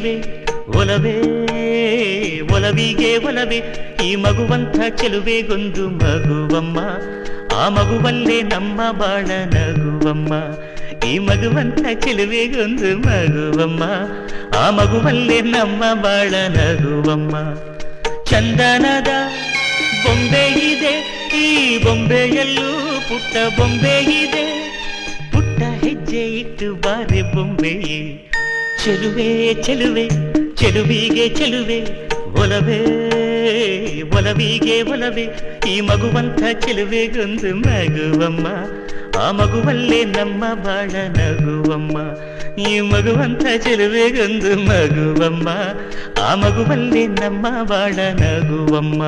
ಚೆಲುವೆ ಒಲವೇ ಒಲವಿಗೆ ಒಲವೇ ಈ ಮಗುವಂಥ ಚೆಲುವೆಗೊಂದು ಮಗುವಮ್ಮ ಆ ಮಗುವಲ್ಲೇ ನಮ್ಮ ಬಾಳ ನಗುವಮ್ಮ ಈ ಮಗುವಂಥ ಚೆಲುವೆಗೊಂದು ಮಗುವಮ್ಮ ಆ ಮಗುವಲ್ಲೇ ನಮ್ಮ ಬಾಳ ನಗುವಮ್ಮ ಚಂದನದ ಬೊಂಬೆ ಇದೆ ಈ ಬೊಂಬೆಯಲ್ಲೂ ಪುಟ್ಟ ಬೊಂಬೆ ಇದೆ ಪುಟ್ಟ ಹೆಜ್ಜೆ ಇಟ್ಟು ಬಾರೆ ಬೊಂಬೆಯೇ ಚೆಲುವೆ ಚೆಲುವೆ ಚೆಲುವಿಗೆ ಚೆಲುವೆ ಒಲವೇ ಒಲವಿಗೆ ಒಲವೇ ಈ ಮಗುವಂಥ ಚೆಲುವೆಗೊಂದು ಮಗುವಮ್ಮ ಆ ಮಗುವಲ್ಲೇ ನಮ್ಮ ಬಾಳ ನಗುವಮ್ಮ ಈ ಮಗುವಂಥ ಚೆಲುವೆಗೊಂದು ಮಗುವಮ್ಮ ಆ ಮಗುವಲ್ಲೇ ನಮ್ಮ ಬಾಳ ನಗುವಮ್ಮ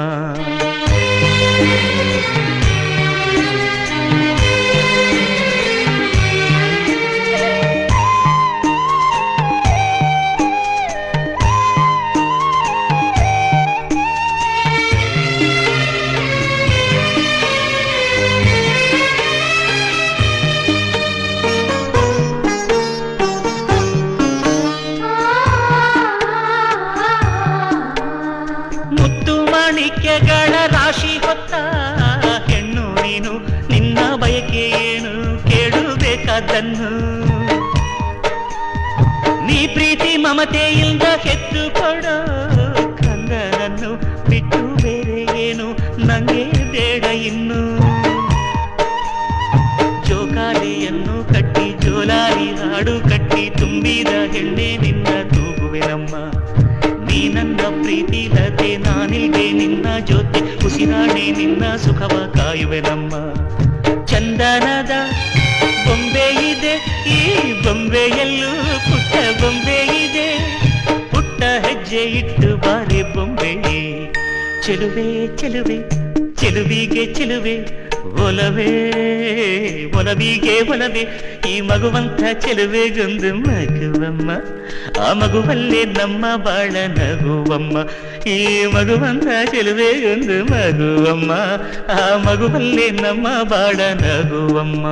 ಮಾಣಿಕ್ಯಗಳ ರಾಶಿ ಹೊತ್ತ ಹೆಣ್ಣು ನೀನು ನಿನ್ನ ಬಯಕೆ ಏನು ಕೇಳಬೇಕಾದನ್ನು ನೀ ಪ್ರೀತಿ ಮಮತೆಯಿಂದ ಹೆತ್ತು ಕೊಡೋ ಕಂದನನ್ನು ಬಿಟ್ಟು ಬೇರೆ ಏನು ನಂಗೆ ಬೇಡ ಇನ್ನು ಜೋಕಾಲಿಯನ್ನು ಕಟ್ಟಿ ಜೋಲಾಲಿ ಹಾಡು ಕಟ್ಟಿ ತುಂಬಿದ ಹೆಣ್ಣೆ ನಿನ್ನ ತೂಗುವೆನಮ್ಮ ನೀ ನನ್ನ ಪ್ರೀತಿ ಲತೆ ನಾನಿಲ್ದೆ ನಿನ್ನ ಜೊತೆ ಉಸಿರಾಡಿ ನಿನ್ನ ಸುಖವ ಕಾಯುವೆನಮ್ಮ ಚಂದನದ ಬೊಂಬೆ ಇದೆ ಈ ಬೊಂಬೆಯಲ್ಲೂ ಪುಟ್ಟ ಬೊಂಬೆ ಇದೆ ಪುಟ್ಟ ಹೆಜ್ಜೆ ಇಟ್ಟು ಬಾರೆ ಬೊಂಬೆಯೇ ಚೆಲುವೆ ಚೆಲುವೆ ಚೆಲುವಿಗೆ ಚೆಲುವೆ ಒಲವೇ ಒಲವಿಗೆ ಒಲವೇ ಈ ಮಗುವಂಥ ಚೆಲುವೆಗೊಂದು ಮಗುವಮ್ಮ ಆ ಮಗುವಲ್ಲೇ ನಮ್ಮ ಬಾಳ ನಗುವಮ್ಮ ಈ ಮಗುವಂಥ ಚೆಲುವೆಗೊಂದು ಮಗುವಮ್ಮ ಆ ಮಗುವಲ್ಲೇ ನಮ್ಮ ಬಾಳ ನಗುವಮ್ಮ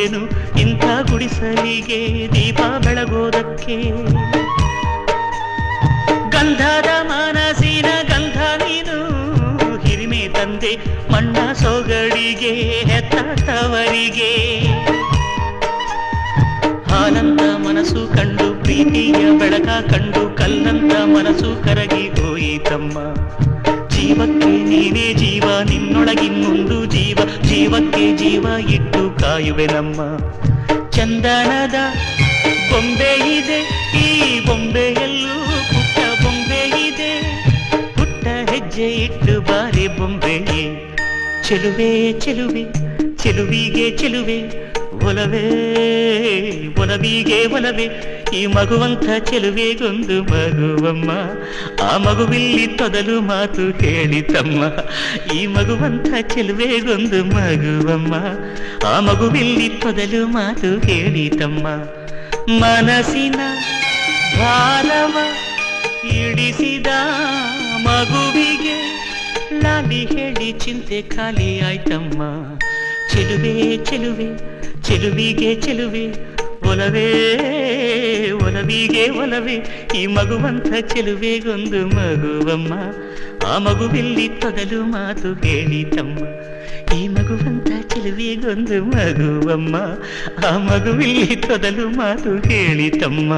ಏನು ಇಂಥ ಗುಡಿಸಲಿಗೆ ದೀಪ ಬೆಳಗೋದಕ್ಕೆ ಗಂಧದ ಮನಸ್ಸಿನ ಗಂಧ ನೀನು ಹಿರಿಮೆ ತಂದೆ ಮಣ್ಣ ಸೊಗಡಿಗೆ ಹೆತ್ತವರಿಗೆ ಹಾಲಂತ ಮನಸ್ಸು ಕಂಡು ಪ್ರೀತಿಯ ಬೆಳಕ ಕಂಡು ಕಲ್ಲಂತ ಮನಸ್ಸು ಕರಗಿ ಹೋಯಿತಮ್ಮ ಜೀವಕ್ಕೆ ನೀನೇ ಜೀವ ನಿನ್ನೊಳಗಿನ್ನೊಂದು ಜೀವ ಜೀವಕ್ಕೆ ಜೀವ ಇಟ್ಟು ಕಾಯುವೆನಮ್ಮ ಚಂದನದ ಬೊಂಬೆ ಇದೆ ಈ ಬೊಂಬೆಯಲ್ಲೂ ಪುಟ್ಟ ಬೊಂಬೆ ಇದೆ ಪುಟ್ಟ ಹೆಜ್ಜೆ ಇಟ್ಟು ಬಾರೆ ಬೊಂಬೆಯೇ ಚೆಲುವೆ ಚೆಲುವೆ ಚೆಲುವಿಗೆ ಚೆಲುವೆ ಒಲವೇ ಒಲವಿಗೆ ಒಲವೇ ಈ ಮಗುವಂಥ ಚೆಲುವೆಗೊಂದು ಮಗುವಮ್ಮ ಆ ಮಗುವಿಲ್ಲಿ ತೊದಲು ಮಾತು ಹೇಳಿತಮ್ಮ ಈ ಮಗುವಂಥ ಚೆಲುವೆಗೊಂದು ಮಗುವಮ್ಮ ಆ ಮಗುವಿಲ್ಲಿ ತೊದಲು ಮಾತು ಹೇಳಿತಮ್ಮ ಮನಸ್ಸಿನ ಭಾರವ ಇಳಿಸಿದ ಮಗುವಿಗೆ ಲಾಲಿ ಹೇಳಿ ಚಿಂತೆ ಖಾಲಿ ಆಯ್ತಮ್ಮ ಚೆಲುವೆ ಚೆಲುವೆ ಚೆಲುವಿಗೆ ಚೆಲುವೆ ಒಲವೇ ಒಲವಿಗೆ ಒಲವೇ ಈ ಮಗುವಂಥ ಚೆಲುವೆಗೊಂದು ಮಗುವಮ್ಮ ಆ ಮಗುವಿಲ್ಲಿ ತೊದಲು ಮಾತು ಹೇಳಿತಮ್ಮ ಈ ಮಗುವಂಥ ಚೆಲುವೆಗೊಂದು ಮಗುವಮ್ಮ ಆ ಮಗುವಿಲ್ಲಿ ತೊದಲು ಮಾತು ಹೇಳಿತಮ್ಮ